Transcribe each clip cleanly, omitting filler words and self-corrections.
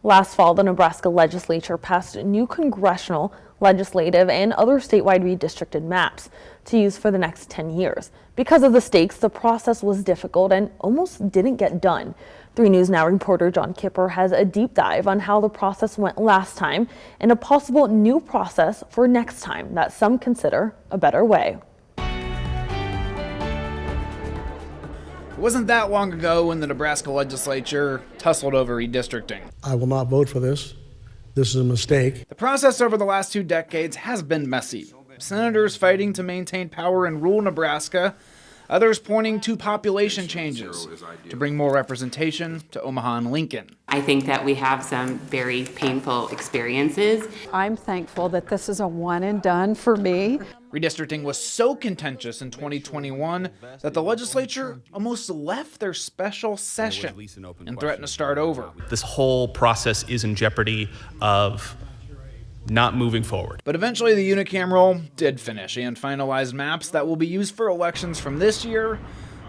Last fall, the Nebraska legislature passed new congressional, legislative, and other statewide redistricted maps to use for the next 10 years. Because of the stakes, the process was difficult and almost didn't get done. 3 News Now reporter John Kipper has a deep dive on how the process went last time and a possible new process for next time that some consider a better way. It wasn't that long ago when the Nebraska legislature tussled over redistricting. I will not vote for this. This is a mistake. The process over the last 2 decades has been messy. Senators fighting to maintain power in rural Nebraska, others pointing to population changes to bring more representation to Omaha and Lincoln. I think that we have some very painful experiences. I'm thankful that this is a one and done for me. Redistricting was so contentious in 2021 that the legislature almost left their special session and threatened to start over. This whole process is in jeopardy of not moving forward. But eventually the unicameral did finish and finalized maps that will be used for elections from this year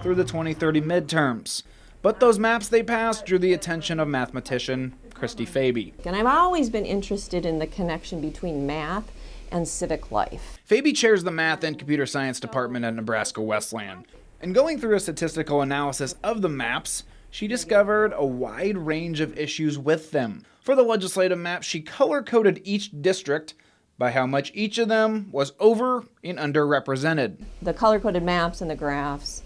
through the 2030 midterms. But those maps they passed drew the attention of mathematician Christy Faby. And I've always been interested in the connection between math and civic life. Faby chairs the Math and Computer Science Department at Nebraska Westland. In going through a statistical analysis of the maps, she discovered a wide range of issues with them. For the legislative maps, she color-coded each district by how much each of them was over and underrepresented. The color-coded maps and the graphs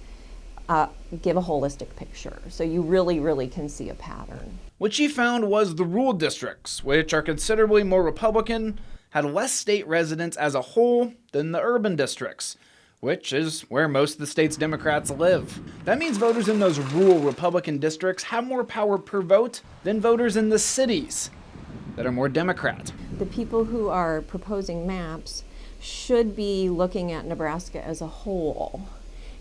give a holistic picture, so you really can see a pattern. What she found was the rural districts, which are considerably more Republican, had less state residents as a whole than the urban districts, which is where most of the state's Democrats live. That means voters in those rural Republican districts have more power per vote than voters in the cities that are more Democrat. The people who are proposing maps should be looking at Nebraska as a whole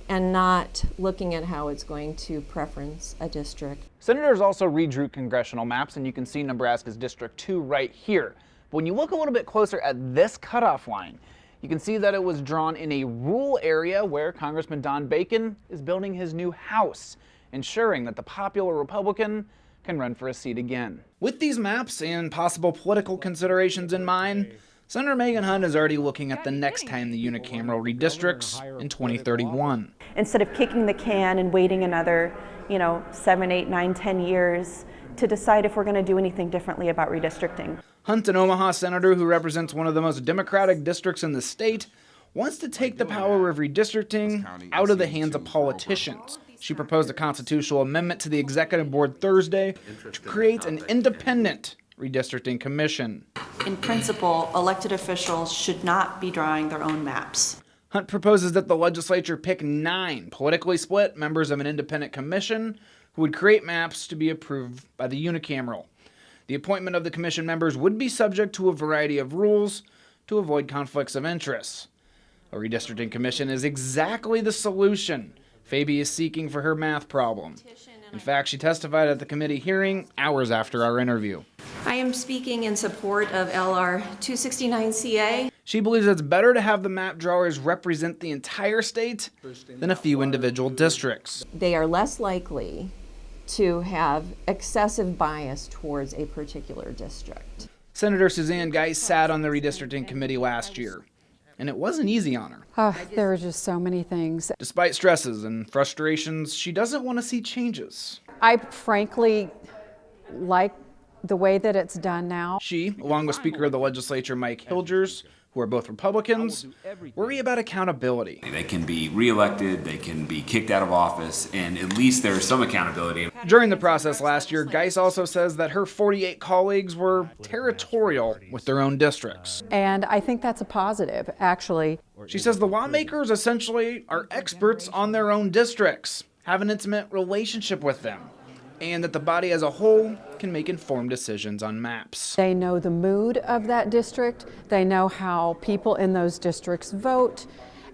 and not looking at how it's going to preference a district. Senators also redrew congressional maps, and you can see Nebraska's District 2 right here. But when you look a little bit closer at this cutoff line, you can see that it was drawn in a rural area where Congressman Don Bacon is building his new house, ensuring that the popular Republican can run for a seat again. With these maps and possible political considerations in mind, Senator Megan Hunt is already looking at the next time the unicameral redistricts in 2031. Instead of kicking the can and waiting another, 7, 8, 9, 10 years to decide if we're going to do anything differently about redistricting. Hunt, an Omaha senator who represents one of the most Democratic districts in the state, wants to take the power of redistricting out of the hands of politicians. She proposed a constitutional amendment to the executive board Thursday to create an independent redistricting commission. In principle, elected officials should not be drawing their own maps. Hunt proposes that the legislature pick 9 politically split members of an independent commission who would create maps to be approved by the unicameral. The appointment of the commission members would be subject to a variety of rules to avoid conflicts of interest. A redistricting commission is exactly the solution Faby is seeking for her math problem. In fact, she testified at the committee hearing hours after our interview. I am speaking in support of LR 269CA. She believes it's better to have the map drawers represent the entire state than a few individual districts. They are less likely to have excessive bias towards a particular district. Senator Suzanne Geis sat on the redistricting committee last year, and it wasn't easy on her. There are just so many things. Despite stresses and frustrations, she doesn't want to see changes. I frankly like the way that it's done now. She, along with Speaker of the Legislature Mike Hilgers, who are both Republicans, worry about accountability. They can be reelected, they can be kicked out of office, and at least there's some accountability. During the process last year, Geis also says that her 48 colleagues were territorial with their own districts. And I think that's a positive, actually. She says the lawmakers essentially are experts on their own districts, have an intimate relationship with them, and that the body as a whole can make informed decisions on maps. They know the mood of that district, they know how people in those districts vote,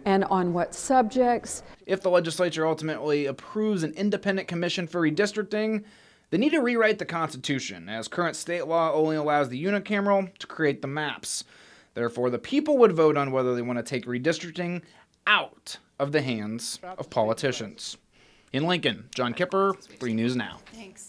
and on what subjects. If the legislature ultimately approves an independent commission for redistricting, they need to rewrite the Constitution, as current state law only allows the unicameral to create the maps. Therefore, the people would vote on whether they want to take redistricting out of the hands of politicians. In Lincoln, John Kipper, 3 News Now. Thanks.